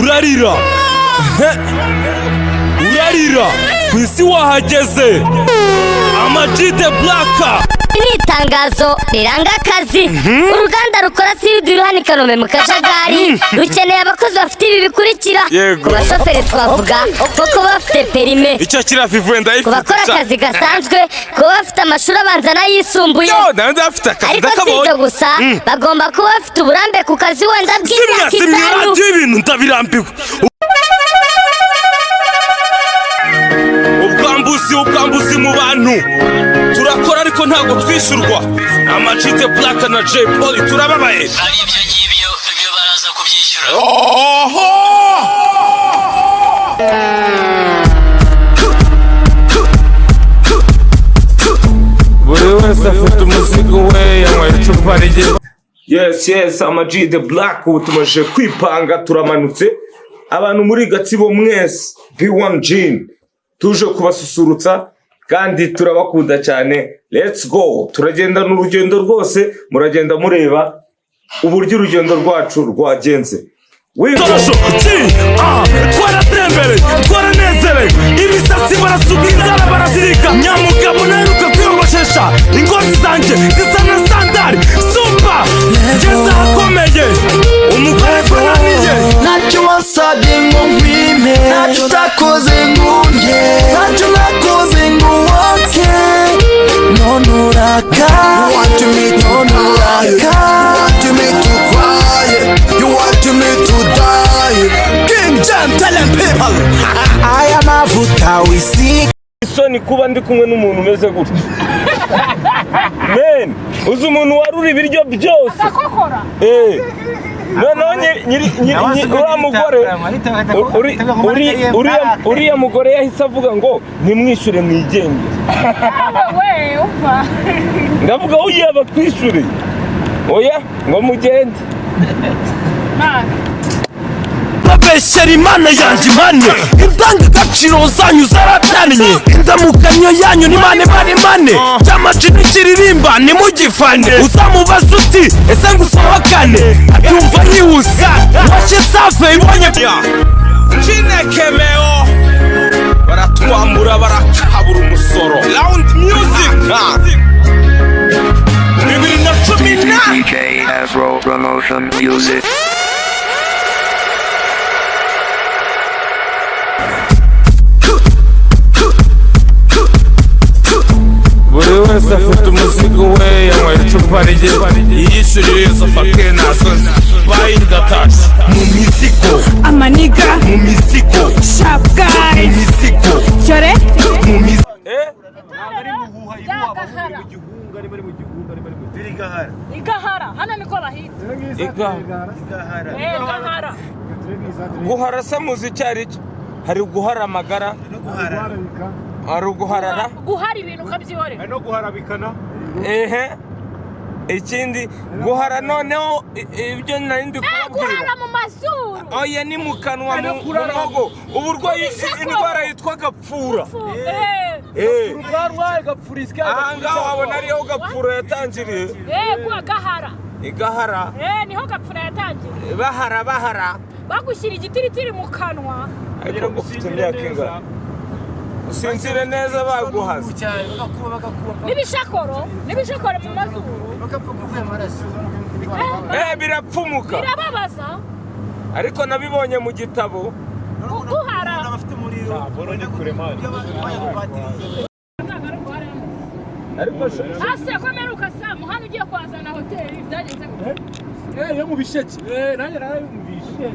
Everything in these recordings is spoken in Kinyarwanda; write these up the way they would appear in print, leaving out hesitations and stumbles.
urarira urarira kwisi wahageze Ama-G The Black ni itangazo riranga akazi uruganda rukora CD hano i Kanombe mu Kajagari rukeneye abakozi bafite ibi bikurikira ku bashoferi twavuga kuko bafite perime icyo kiravivuye ndayifite bakora akazi gasanzwe kuba bafite amashuri abanza n'ayisumbuye ariko si ibyo gusa bagomba kuba bafite uburambe ku kazi wenda bw'imyaka 5 ibintu ndabirambiwe ubwambuzi mu bantu turakora ariko ntago twishyurwa Ama-G The Black na Jay Polly turababaye hari ibyo ngibyo baraza kubyishyura buri wese afite umuzigo we yanyweye icupa rye yes Ama-G The Black ubu tumaze kwipanga turamanutse abantu muri Gatsibo mwese B1 Gin tuje kubasusurutsa kandi turabakunda cyane let's go turagenda n'urugendo rwose muragenda mureba uburyo urugendo rwacu rwagenze twaratembere twaranezere ibisatsi barasuka inzara barasika nyamugabo naheruka kwiyogoshesha ingozi zanjye zisa na sandari super ngeze ahakomeye umugore bananiye ntacyo wasabye ngo nkwime ntacyo utakoze ngo ndye ntacyo nakoze ngo woke none uraka you want me to cry you want me to die King Jam telling people aya mavuta wisiga isoni kuba ndi kumwe n'umuntu umeze gutya men uzi umuntu warura ibiryo byose uriya mugore yahise avuga ngo ntimwishyure mwigenge ndavuga oya batwishyure oya ngo mugende babeshyera imana yanjye imane indangagaciro zanyu zarataniye indamukanyo yanyu ni mane cy'Ama-G n'ikiririmba nimugifane uzamubaza uti ese ngusohokane abyumva yihuse washye safe ibonye Chinekemeo baratwambura barakabura umusoro Round Music 2010 DJ Afro Promotion Music buri wese afite umuzigo we yanyweye icupa rye yishyuriye izo fake nazo bayindatashye mu mizigo amaniga mu mizigo sharp guys mu mizigo cyore mu mizigo igahara hano niko bahita igahara guhara se muzi cyari hari guhara amagara hari guharara guhara ibintu ukabyihorera no guharabikana ikindi guhara noneho ibyo nari ndi kubabwira guhara mu mazuru oya ni mu kanwa mu muhogo uburwayi indwara yitwa gapfura ahangaha wabona ariho gapfura yatangiriye igahara niho gapfura yatangiriye bahara bagushyira igitiritiri mu kanwa ariko ufite imyaka ingana usinzire neza baguhaza n'ibishakoro mu mazuru birapfumuka birababaza ariko nabibonye mu gitabo guhara ariko hasi komeruka sa muhano ugiye kwazana hoteli byagenze gute yo mu bisheke nanjye narabumvishe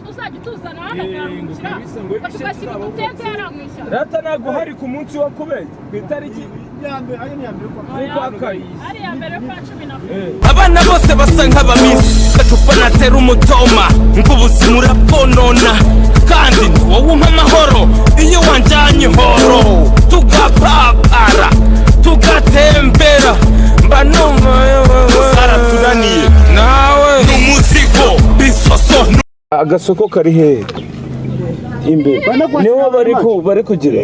uzajya utuzana hano kuramukira tugashyira umuteka yaramwishyura rata ntabwo hari ku munsi wa kubeshya ku itariki abana bose basa nk'abamisi gacupa natera umutoma nk'ubuzima urabwonona kandi wowe umpa amahoro iyo wanjyanye horo tugapapara tugatembera mba numva zaratunaniye nawe n'umuzigo bisoso agasoko kari hehe imbere niho bari kugira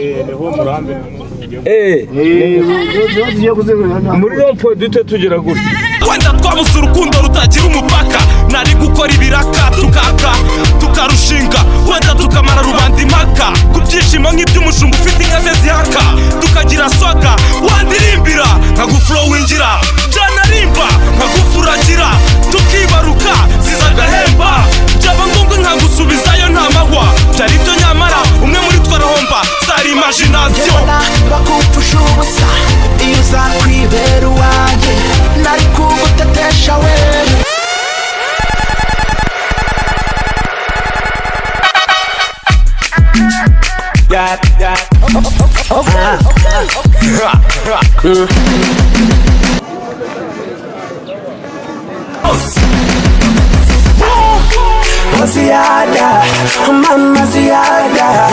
muri rompo dute tugira gutya wenda twabuze urukundo rutagira umupaka. Nari gukora ibiraka tukaka tukarushinga, wenda tukamara rubanda impaka ku byishimo nk'iby'umushumba ufite inka ze zihaka. Tukagira swaga wandirimbira nkaguflowingira, byanarimba nkagufuragira, tukibaruka ziza agahemba, byaba ngombwa nkagusubizayo nta mahwa. Byari byo nyamara umwe muri twe arahomba, zari imagination. Bakupfusha ubusa iyo uza kwibera uwanjye, nari kugutetesha wewe. Ziada, mama ziada.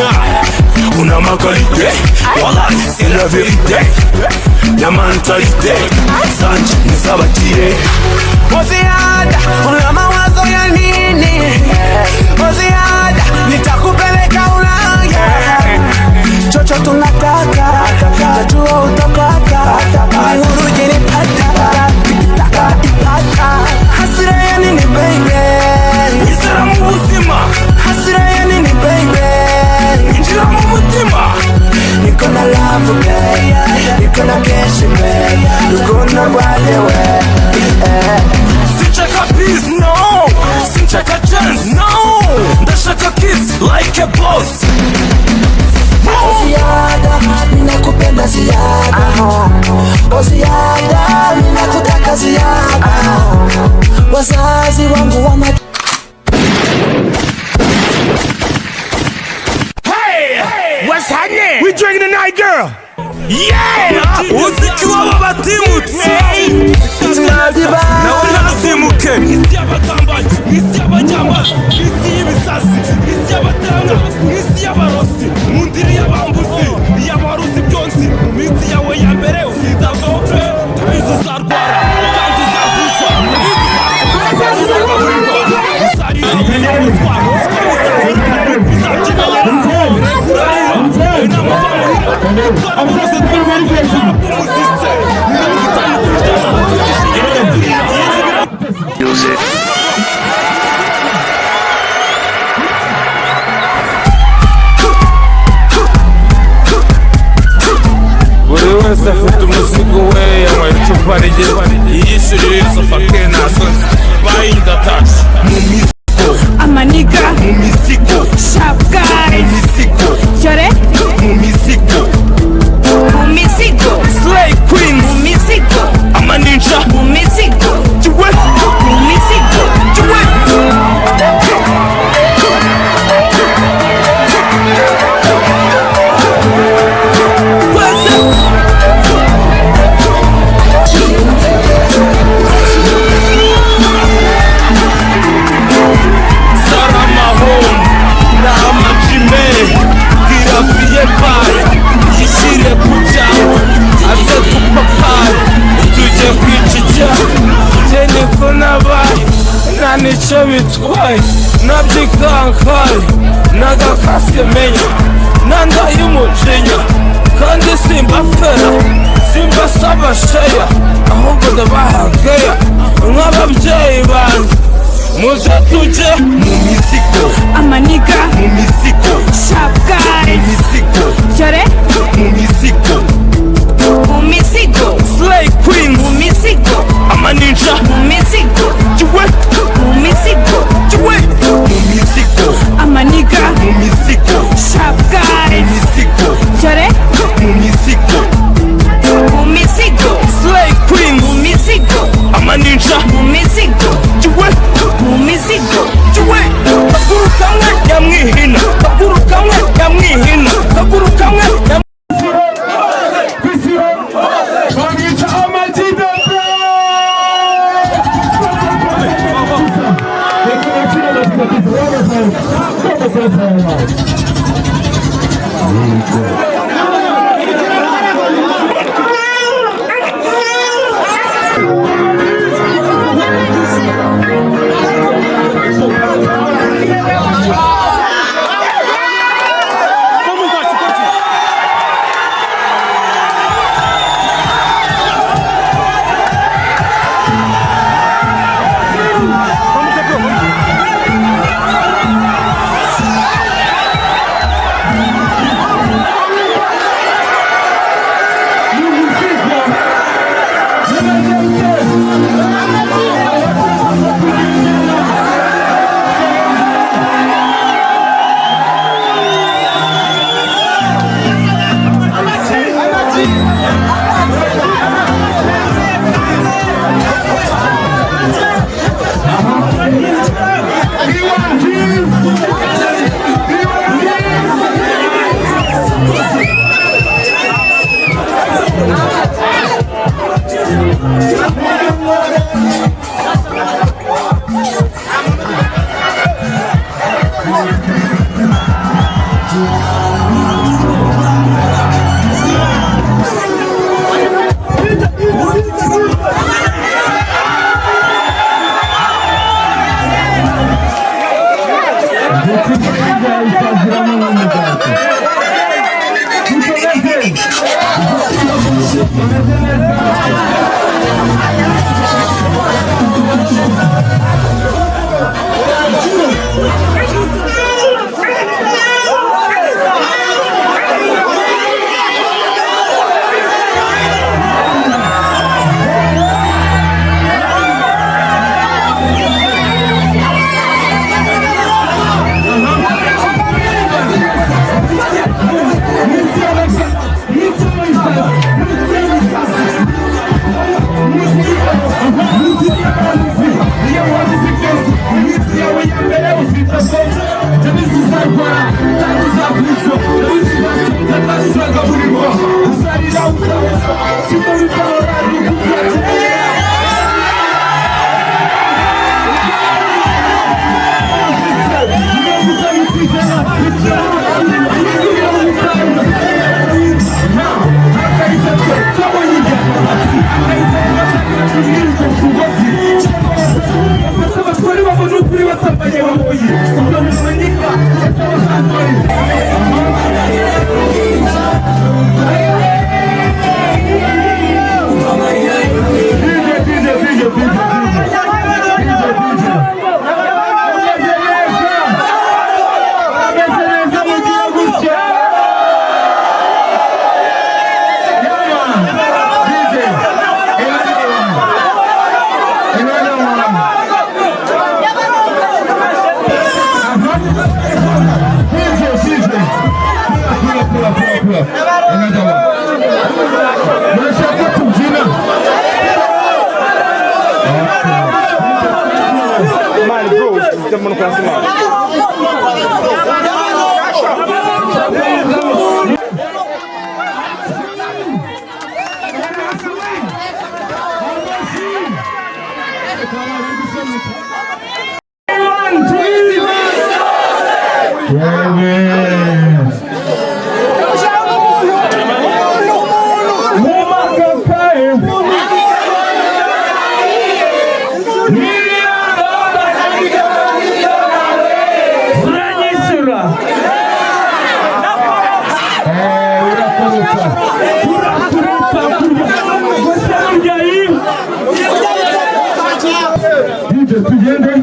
Una makalite, wallahi c'est la vérité. La mentalité, Sanji nisabatie. Ziada, una mawazo ya nini? Ziada, nitakupeleka Ulaya. Chocho tunataka, najua utapata. Uhuru jinipata, hasira ya nini baby? Isara mu buzima, hasira ya nini baby? injira mu mutima. Niko na love baby, niko na cash baby, niko na walewe. Sinchaka peace, no. Sinchaka chance, no. Ndashaka kiss like a boss. Ziada, ninakupenda ziada. Ziada, ninakutaka ziada. Wazazi wangu wana What's happening? We drinking tonight, girl. Yeah. Uziki waba batimutse. Nawe nasimuke. Isi y'abagambanyi, isi y'abajyambazi, isi y'ibisasi, isi y'abatanga, isi y'abarozi, mu ndiri y'abambuzi, y'abaruzi byonsi. Mu minsi yawe ya mbere uzitabwaho pe, ndabizi uzarwara kandi uzavuzwa, ndabizi uzagaburirwa, uzarira, uzabuzwa, Music. buri wese afite umuzigo we, yanyweye icupa rye, yiyishyurira izo fakire nta soni, bayidataje mu mizigo, Amaniga, mu mizigo, sharp guys, mu mizigo, Chore, mu mizigo, mu mizigo, slay queens, mu mizigo, amaninja, mu mizigo, jiwe, mu mizigo, jiwe. nicyo bitwaye nabyikankaye nagakasye menya nandaye umujinya kandi simbafera simbasaba sheya ahubwo ndabahageya nk'ababyeyi banjye muze tujye mu mizigo, Amaniga, mu mizigo, sharp guys, mu mizigo, Chore, mu mizigo, mu mizigo, slay queens, mu mizigo, amaninja, mu mizigo, jiwe, mu mizigo, jiwe, mu mizigo, Amaniga, mu mizigo, sharp mu guys, mizigo, Chore, mu mizigo, mu mizigo, slay queens, mu mizigo, amaninja, mu mizigo, jiwe, mu mizigo, jiwe. Bakuru kamwe nyamwihina, bakuru kamwe Tugende